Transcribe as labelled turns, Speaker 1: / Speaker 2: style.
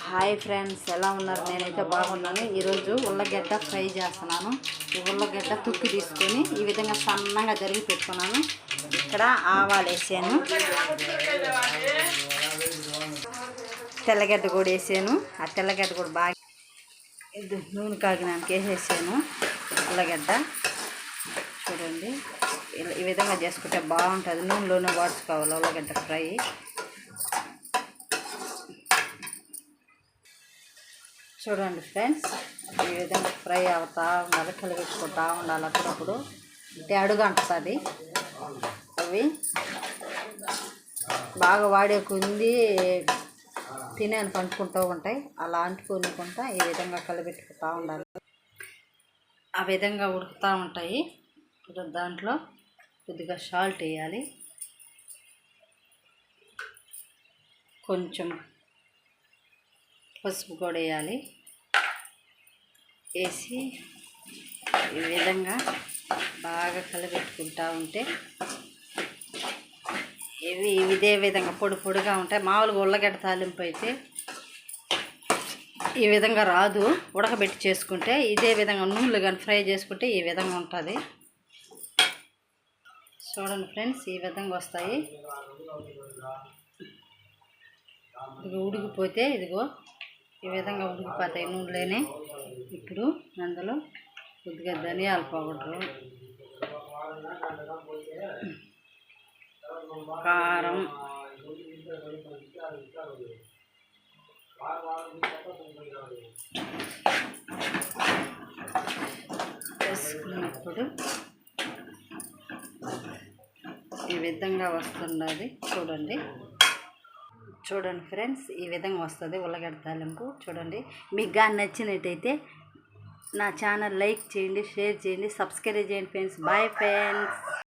Speaker 1: Hi friends, ఎలా ఉన్నారు? నేనైతే బాగున్నాను. ఈరోజు ఉల్లగడ్డ ఫ్రై చేస్తున్నాను. ఈ ఉల్లగడ్డ తుక్కు తీసుకొని ఈ విధంగా సన్నగా జరిగి పెట్టుకున్నాను. ఇక్కడ ఆవాలు వేసాను, తెల్లగడ్డ కూడా వేసాను. ఆ తెల్లగడ్డ కూడా బాగా నూనె కాగినానికి వేసేసాను. ఉల్లగడ్డ చూడండి, ఈ విధంగా చేసుకుంటే బాగుంటుంది. నూనెలోనే వాడుకోవాలి ఉల్లగడ్డ ఫ్రై. చూడండి ఫ్రెండ్స్, ఈ విధంగా ఫ్రై అవుతా ఉండాలి, కలిపెట్టుకుంటా ఉండాలి. అప్పుడప్పుడు అడుగు అంటుంది. అవి బాగా వాడే కొంది తినేని అంటుకుంటూ ఉంటాయి. అలా అంటుకోనికుంటా ఈ విధంగా కలిపెట్టుకుంటూ ఉండాలి. ఆ విధంగా ఉడుకుతూ ఉంటాయి. ఇప్పుడు దాంట్లో కొద్దిగా సాల్ట్ వేయాలి, కొంచెం పసుపు కూడా వేయాలి. వేసి ఈ విధంగా బాగా కలిపెట్టుకుంటూ ఉంటే ఇదే విధంగా పొడి పొడిగా ఉంటాయి. మామూలుగా ఉల్లగడ్డ తాలింపు అయితే ఈ విధంగా రాదు. ఉడకబెట్టి చేసుకుంటే ఇదే విధంగా నూనెలు కానీ ఫ్రై చేసుకుంటే ఈ విధంగా ఉంటుంది. చూడండి ఫ్రెండ్స్, ఈ విధంగా వస్తాయి. ఇదిగో ఉడికిపోతే ఇదిగో ఈ విధంగా ఉడికిపోతాయి నూనెలోనే. ఇప్పుడు అందులో కొద్దిగా ధనియాల పౌడరు, కారం, వేసుకున్నప్పుడు ఈ విధంగా వస్తున్నది. చూడండి ఫ్రెండ్స్, ఈ విధంగా వస్తుంది ఉల్లగడ్డ తాలింపు. చూడండి, మీకు కానీ నచ్చినట్టయితే నా ఛానల్ లైక్ చేయండి, షేర్ చేయండి, సబ్స్క్రైబ్ చేయండి ఫ్రెండ్స్. Bye friends.